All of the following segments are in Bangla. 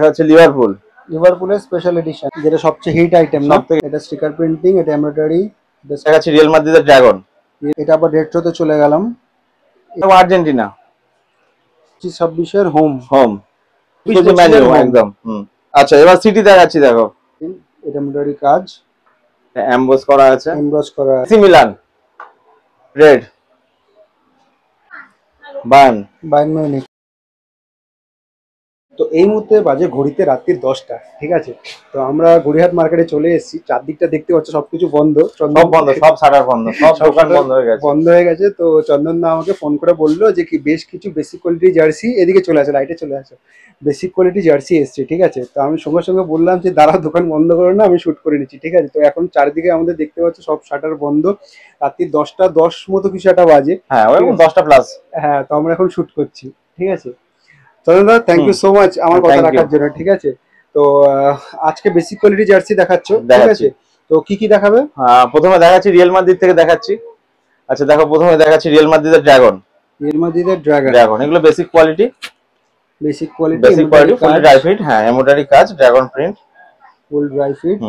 হচ্ছে লিভারপুল। লিভারপুলের স্পেশাল এডিশন, যেটা সবচেয়ে হিট আইটেম না। এটা স্টিকার প্রিন্টিং, এটা এমব্রয়ডারি। দেখাচ্ছি রিয়াল মাদ্রিদের ড্রাগন। এটা আবার রেট্রোতে চলে গেলাম। এটা আর্জেন্টিনা 26-এর হোম হোম একদম। আচ্ছা, এবার সিটি দেখাচ্ছি, দেখো এটা এমব্রয়ডারি কাজ, এমবোস করা আছে, এমব্রস করা আছে। AC Milan red, Bayern Munich. তো এই মুহূর্তে বাজে ঘড়িতে রাত্রির 10টা, ঠিক আছে। তো আমরা গড়িয়াহাট মার্কেটে চলে এসেছি। চারদিকটা দেখতে পাচ্ছ সবকিছু বন্ধ, সব বন্ধ, সব শাটার বন্ধ, সব দোকান বন্ধ হয়ে গেছে। তো চন্দন দা আমাকে ফোন করে বললো যে কি বেশ কিছু বেসিক কোয়ালিটি জার্সি এদিকে চলে আসে, লাইটে চলে আসে, বেসিক কোয়ালিটি জার্সি এসছে, ঠিক আছে। তো আমি সঙ্গে সঙ্গে বললাম যে দাঁড়া, দোকান বন্ধ করো না, আমি শুট করে নিচ্ছি, ঠিক আছে। তো এখন চারিদিকে আমাদের দেখতে পাচ্ছ সব শাটার বন্ধ। রাত্রি 10টা 10 মতো কিছু একটা বাজে, হ্যাঁ, ওই 10টা প্লাস। হ্যাঁ, তো আমরা এখন শুট করছি, ঠিক আছে। চন্দন দা, থ্যাংক ইউ সো মাচ আমার কথা রাখার জন্য, ঠিক আছে। তো আজকে বেসিক কোয়ালিটি জার্সি দেখাচ্ছ, ঠিক আছে। তো কি কি দেখাবে? প্রথমে দেখাচ্ছি রিয়াল মাদ্রিদ থেকে দেখাচ্ছি। আচ্ছা দেখো, প্রথমে দেখাচ্ছি রিয়াল মাদ্রিদের ড্রাগন। রিয়াল মাদ্রিদের ড্রাগন, এগুলো বেসিক কোয়ালিটি, ফুল ড্রাই ফিট। হ্যাঁ, এমব্রয়ডারি কাজ, ড্রাগন প্রিন্ট, ফুল ড্রাই ফিট।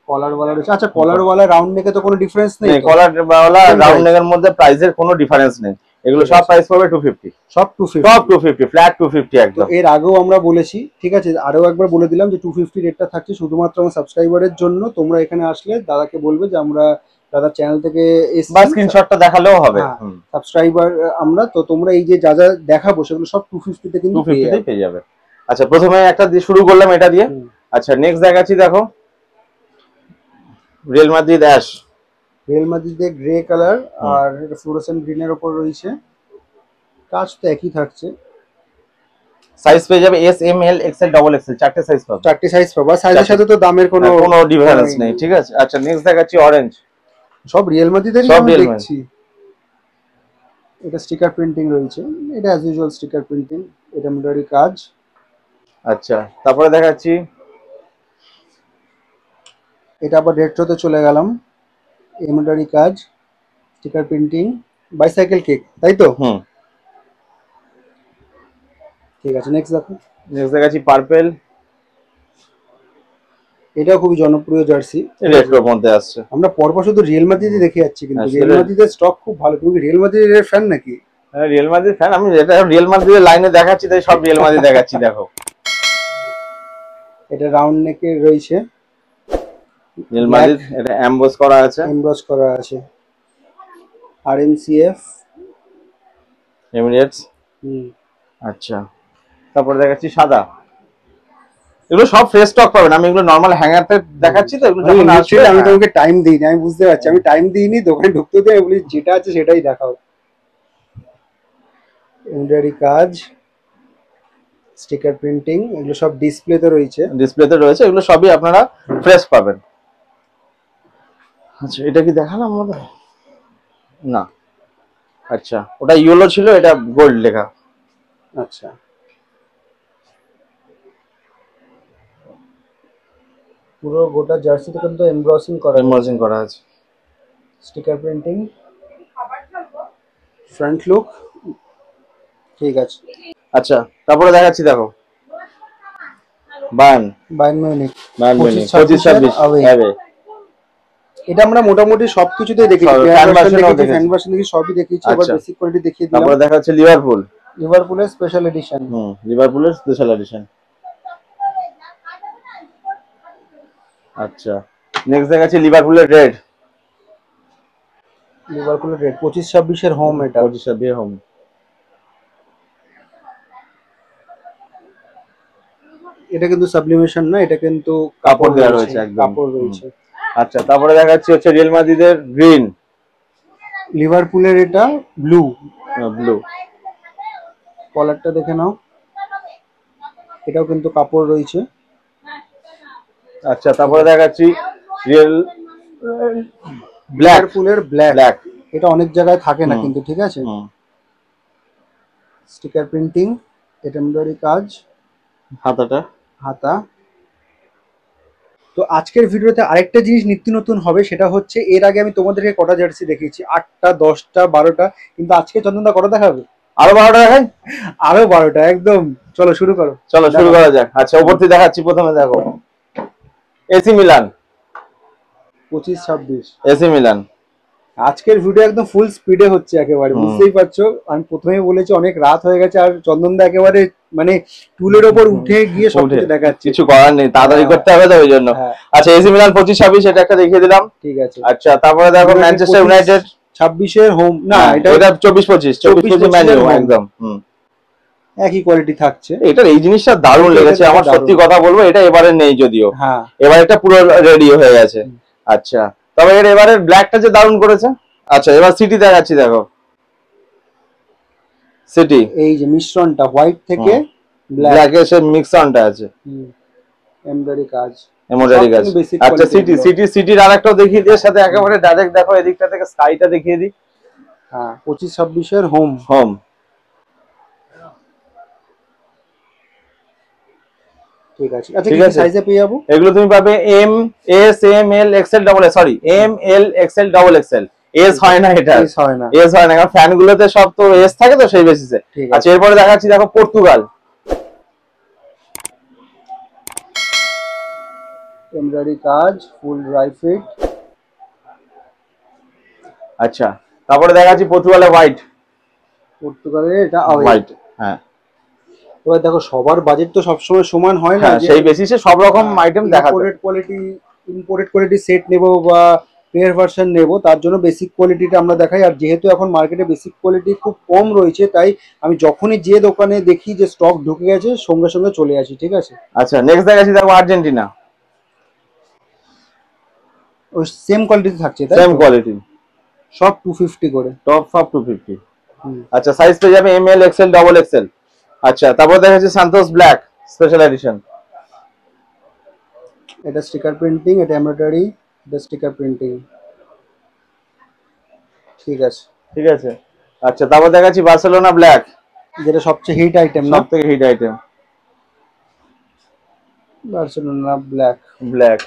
কলার ওয়ালা রয়েছে। আচ্ছা, কলার ওয়ালা রাউন্ড নেকে তো কোনো ডিফারেন্স নেই? কলার ওয়ালা রাউন্ড নেকের মধ্যে প্রাইসের কোনো ডিফারেন্স নেই। এগুলো সব প্রাইস পাবে 250, সব 250, ফ্ল্যাট 250 একদম। এর আগেও আমরা বলেছি, ঠিক আছে, আরো একবার বলে দিলাম যে 250 রেটটা থাকছে শুধুমাত্র আমার সাবস্ক্রাইবারের জন্য। তোমরা এখানে আসলে দাদাকে বলবে যে আমরা দাদার চ্যানেল থেকে বা স্ক্রিনশটটা দেখালেও হবে, সাবস্ক্রাইবার আমরা। তো তোমরা এই যে যা যা দেখাবো সেগুলো সব 250 তে কিন্তু পেয়ে যাবে। আচ্ছা, প্রথমে একটা দিয়ে শুরু করলাম, এটা দিয়ে। আচ্ছা, নেক্সট দেখাচ্ছি, দেখো রিয়াল মাদ্রিদ অ্যাশ। রিয়াল মাদ্রিদের গ্রে কালার, আর এটা ফ্লোরোসেন্ট গ্রিনের উপর রয়েছে। কাজ তো একই থাকছে। সাইজ পেয়ে যাবে এস, এম, এল, এক্সেল, ডাবল এক্সেল, চারটে সাইজ পাবে। সাইজের সাথে তো দামের কোনো ডিফারেন্স নেই, ঠিক আছে। আচ্ছা, নেক্সট দেখাচ্ছি অরেঞ্জ। সব রিয়াল মাদ্রিদেরই আমি দেখছি। এটা স্টিকার প্রিন্টিং রয়েছে, এটা অ্যাজ ইউজুয়াল স্টিকার প্রিন্টিং, এটা এমব্রয়ডারি কাজ। আচ্ছা, তারপরে দেখাচ্ছি এটা আবার রেট্রোতে চলে গেলাম। এমব্রয়ডারি কাজ, স্টিকার প্রিন্টিং, বাইসাইকেল কেক, তাই তো? ঠিক আছে, নেক্সট দেখাচ্ছি পার্পল। এটা খুবই জনপ্রিয় জার্সি, রেট্রোর মধ্যে আসছে। আমরা পরপর শুধু রিয়াল মাদ্রিদই দেখে যাচ্ছি, কিন্তু রিয়াল মাদ্রিদের স্টক খুব ভালো। তুমি রিয়াল মাদ্রিদের ফ্যান নাকি? হ্যাঁ, রিয়াল মাদ্রিদ ফ্যান আমি। যেটা রিয়াল মাদ্রিদের লাইনে দেখাচ্ছি তাই সব রিয়াল মাদ্রিদ দেখাচ্ছি, দেখো। এটা রাউন্ড নেকে রয়েছে, রিয়াল মাদ্রিদ, এটা এমবোস করা আছে, আরএমসিএফ এমিরেটস। আচ্ছা, তারপর দেখাচ্ছি সাদা। এগুলো সব ফ্রেশ স্টক পাবেন। আমি এগুলো নরমাল হ্যাঙ্গারতে দেখাচ্ছি, তো এগুলো যখন আসবে আমি তোমাকে টাইম দিইনি, আমি বুঝতে পারছি। আমি টাইম দিইনি, দোকানে ঢুকতে দিয়ে আমি বলি যেটা আছে সেটাই দেখাও। এমব্রয়ডারি কাজ, স্টিকার প্রিন্টিং, এগুলো সব ডিসপ্লেতে রয়েছে। এগুলো সবই আপনারা ফ্রেশ পাবেন। আচ্ছা, এটা কি দেখালাম আমাদের? না। আচ্ছা, ওটা ইয়েলো ছিল, এটা গোল্ড লেখা। আচ্ছা, পুরো গোটা জার্সিতে কিন্তু এমব্রসিং করা আছে, স্টিকার প্রিন্টিং, ফ্রন্ট লুক, ঠিক আছে। আচ্ছা, তারপরে দেখাচ্ছি, দেখো বায়ার্ন মিউনিখ 25-26 হবে। এটা আমরা মোটামুটি সবকিছুতেই দেখেছি, ফ্যান ভার্সন দেখি, সবই দেখিয়েছি। এবার বেসিক কোয়ালিটি দেখিয়ে দিলাম। তারপরে দেখাচ্ছে লিভারপুলের স্পেশাল এডিশন। আচ্ছা, নেক্সট দেখাচ্ছি লিভারপুলের রেড। 25-26-এর হোম, এটা 25-26 হোম। এটা কিন্তু সাবলিমেশন না, এটা কিন্তু কাপড় দেওয়া রয়েছে, কাপড় রয়েছে। আচ্ছা, তারপরে দেখাচ্ছি হচ্ছে রিয়াল মাদ্রিদের গ্রিন। লিভারপুলের এটা ব্লু। কলারটা দেখে নাও, এটাও কিন্তু কাপড় রয়েছে। আচ্ছা, তারপরে দেখাচ্ছি রিয়েল লিভারপুলের ব্ল্যাক। এটা অনেক জায়গায় থাকে না কিন্তু, ঠিক আছে। স্টিকার প্রিন্টিং, এটা এমব্রয়ডারি কাজ, হাতা। তো আজকের ভিডিওতে আরেকটা জিনিস নিত্য নতুন হবে, সেটা হচ্ছে এর আগে আমি তোমাদেরকে কটা জার্সি দেখিয়েছি, 8টা 10টা 12টা, কিন্তু আজকে চন্দনদা কটা দেখাবে? আরো 12টা দেখাই, আরো 12টা একদম। চলো শুরু করো। চলো শুরু করা যাক। আচ্ছা উপর থেকে দেখাচ্ছি, প্রথমে দেখো এসি মিলান, 25-26। AC Milan. আজকের ভিডিও একদম ফুল স্পিডে হচ্ছে একেবারে, বুঝতেই পারছো। আমি প্রথমেই বলেছি অনেক রাত হয়ে গেছে, আর চন্দনদা একেবারে মানে টুলের ওপর উঠে গিয়ে সবকিছু দেখাচ্ছে। কিছু করার নেই, তাড়াতাড়ি করতে হবে তো ওই জন্য। আচ্ছা এসি মিলান 25-26 এটা একটা দেখিয়ে দিলাম, ঠিক আছে। আচ্ছা তারপরে দেখো ম্যানচেস্টার ইউনাইটেড 26-এর হোম, না এটা 24-25 ম্যান ইউ, একদম একই কোয়ালিটি থাকছে। এটার এই জিনিসটা দারুণ লেগেছে আমার, সত্যি কথা বলবো। এটা এবারে নেই যদিও, হ্যাঁ এবার এটা পুরো রেডি হয়ে গেছে। আচ্ছা তবে এর এবারের ব্ল্যাকটা যে দারুণ করেছে। আচ্ছা এবার সিটি দেখাচ্ছি, দেখো সিটি, এই যে মিশ্রণটা হোয়াইট থেকে ব্ল্যাক এর সে মিক্সনটা আছে, এমব্রয়ডারি কাজ, এমব্রয়ডারি কাজ। আচ্ছা সিটির আরেকটাও দেখিয়ে দিয়ে সাথে একেবারে ডাইরেক্ট দেখো এদিকটা থেকে স্কাইটা দেখিয়ে দিই। হ্যাঁ 25-26-এর হোম, ঠিক আছে। আচ্ছা কি সাইজে পেয়ে যাবো? এগুলো তুমি পাবে M, S, M, L, XL, double X, sorry M, L, XL, double XL. S হয় না, এটা এস হয় না কারণ ফ্যান গুলোতে সব তো এস থাকে তো সেই বেসিসে। আচ্ছা এরপরে দেখাচ্ছি, দেখো পর্তুগাল, এমব্রয়ডারি কাজ, ফুল ড্রাই ফিট। আচ্ছা তারপরে দেখাচ্ছি পর্তুগালের হোয়াইট, পর্তুগালের এটা হোয়াইট। হ্যাঁ এবার দেখো সবার বাজেট তো সবসময় সমান হয় না, সেই বেসিসে সব রকম আইটেম দেখা যায়। ইম্পোর্টেড কোয়ালিটি সেট নেব বা পেয়ার ভার্সন নেব, তার জন্য বেসিক কোয়ালিটিটা আমরা দেখাই। আর যেহেতু এখন মার্কেটে বেসিক কোয়ালিটি খুব কম রয়েছে, তাই আমি যখনই যে দোকানে দেখি যে স্টক ঢুকে গেছে সঙ্গে সঙ্গে চলে আসি, ঠিক আছে। আচ্ছা নেক্সট দেখাচ্ছি, দেখো আর্জেন্টিনা, ওই সেম কোয়ালিটি থাকছে, সেম কোয়ালিটি, সব 250 করে, টপ সব 250। আচ্ছা সাইজ পেয়ে যাবে M, L, XL, double XL. আচ্ছা তারপর দেখাচ্ছি সান্তোস ব্ল্যাক স্পেশাল এডিশন, এটা স্টিকার প্রিন্টিং, এটা এমব্রয়ডারি, এটা স্টিকার প্রিন্টিং, ঠিক আছে ঠিক আছে। আচ্ছা তারপর দেখাচ্ছি বার্সেলোনা ব্ল্যাক, যেটা সবচেয়ে হিট আইটেম, না সবথেকে হিট আইটেম বার্সেলোনা ব্ল্যাক।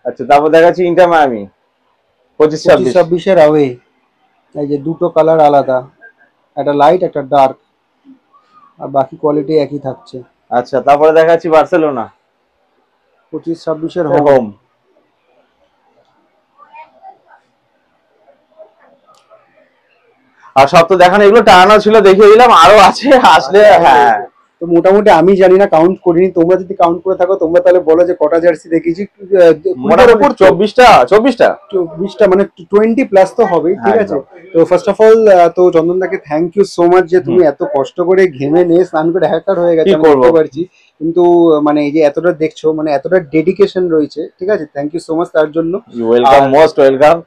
আচ্ছা তারপর দেখাচ্ছি ইন্টার মায়ামি 25-26-এর আওয়ে। এই যে দুটো কালার আলাদা, একটা লাইট একটা ডার্ক, আর বাকি কোয়ালিটি একই থাকছে। আচ্ছা তারপরে দেখাচ্ছি বার্সেলোনা 25-26-এর হোম। আর সব তো দেখানো, এগুলো টানানো ছিল দেখিয়ে দিলাম, আরো আছে আসলে। হ্যাঁ তো মোটামুটি আমি জানি না, কাউন্ট করিনি, তোমরা যদি কাউন্ট করে থাকো তোমরা তাহলে বলো যে কটা জার্সি দেখিয়েছি। মোটামুটি 24টা মানে 20+ তো হবেই, ঠিক আছে। তো ফার্স্ট অফ অল তো চন্দনদাকে থ্যাংক ইউ সো মাচ যে তুমি এত কষ্ট করে ঘেমে নিয়ে স্নান করে হ্যাকার হয়ে গেছে, আমি বুঝতে পারছি, কিন্তু মানে এই যে এতটা দেখছো, মানে এতটা ডেডিকেশন রয়েছে, ঠিক আছে। থ্যাংক ইউ সো মাচ তার জন্য, ওয়েলকাম, মোস্ট ওয়েলকাম।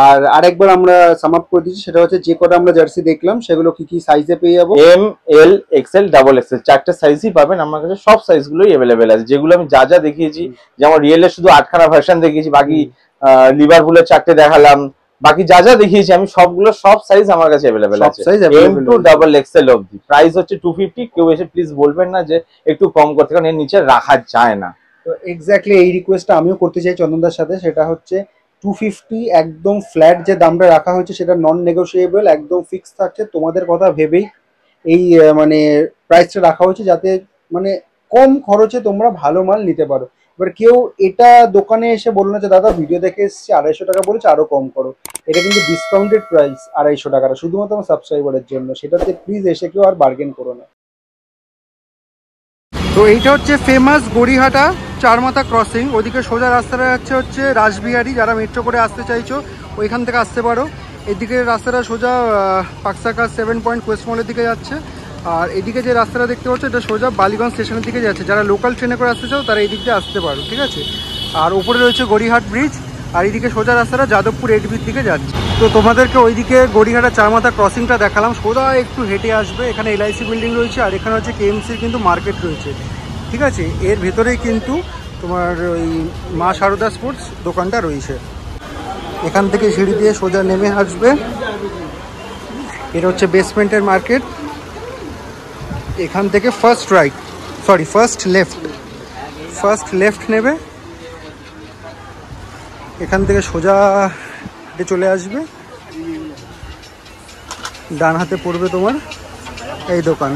আর আরেকবার আমরা সাম আপ করে দিচ্ছি, সেটা হচ্ছে যে কটা আমরা জার্সি দেখলাম সেগুলো কি কি সাইজে পেয়ে যাবো। M, L, XL, double XL, চারটে সাইজই পাবেন আমার কাছে। সব সাইজগুলোই अवेलेबल আছে, যেগুলো আমি যা দেখিয়েছি, যেমন রিয়েলের শুধু 8খানা ভার্সন দেখিয়েছি, বাকি লিভারপুলের 4টে দেখালাম, বাকি যা দেখিয়েছি আমি সবগুলো, সব সাইজ আমার কাছে अवेलेबल আছে, এম টু ডাবল এক্সএল অবধি। প্রাইস হচ্ছে 250। কেউ এসে প্লিজ বলবেন না যে একটু কম করতে, কারণ এর নিচে রাখা যায় না। তো এক্স্যাক্টলি এই রিকোয়েস্টটা আমিও করতে চাই চন্দনদার সাথে, সেটা হচ্ছে 250 একদম ফ্ল্যাট যে দামটা রাখা হয়েছে সেটা নন নেগোশিয়েবল, একদম ফিক্স থাকছে। তোমাদের কথা ভেবেই এই মানে প্রাইসটা রাখা হয়েছে, যাতে মানে কম খরচে তোমরা ভালো মাল নিতে পারো। এবার কেউ এটা দোকানে এসে বললো না যে দাদা ভিডিও দেখে এসেছি 250 টাকা বলেছে আরো কম করো, এটা কিন্তু ডিসকাউন্টেড প্রাইস 250 টাকাটা শুধুমাত্র আমার সাবস্ক্রাইবারের জন্য, সেটাতে প্লিজ এসে কেউ আর বার্গেন করো না। তো এইটা হচ্ছে ফেমাস গড়িহাটা চারমাথা ক্রসিং, ওইদিকে সোজা রাস্তাটা হচ্ছে রাসবিহারি। যারা মেট্রো করে আসতে চাইছো ওইখান থেকে আসতে পারো। এদিকে রাস্তাটা সোজা পাকসাকা 7 পয়েন্ট কোয়েস্ট মলের দিকে যাচ্ছে, আর এদিকে যে রাস্তাটা দেখতে পাচ্ছ এটা সোজা বালিগঞ্জ স্টেশনের দিকে যাচ্ছে। যারা লোকাল ট্রেনে করে আসতে চাও তারা এই দিক দিয়ে আসতে পারো, ঠিক আছে। আর উপরে রয়েছে গড়িহাট ব্রিজ, আর এইদিকে সোজা রাস্তাটা যাদবপুর এডিবির দিকে যাচ্ছে। তো তোমাদেরকে ওইদিকে গড়িহাটা চারমাথা ক্রসিংটা দেখালাম, সোজা একটু হেঁটে আসবে। এখানে এলআইসি বিল্ডিং রয়েছে, আর এখানে হচ্ছে কেএমসির কিন্তু মার্কেট রয়েছে, ঠিক আছে। এর ভেতরেই কিন্তু তোমার ওই মা সারদা স্পোর্টস দোকানটা রয়েছে। এখান থেকে সিঁড়ি দিয়ে সোজা নেমে আসবে, এটা হচ্ছে বেসমেন্টের মার্কেট। এখান থেকে ফার্স্ট লেফট নেবে, এখান থেকে সোজা চলে আসবে, ডান হাতে পড়বে তোমার এই দোকান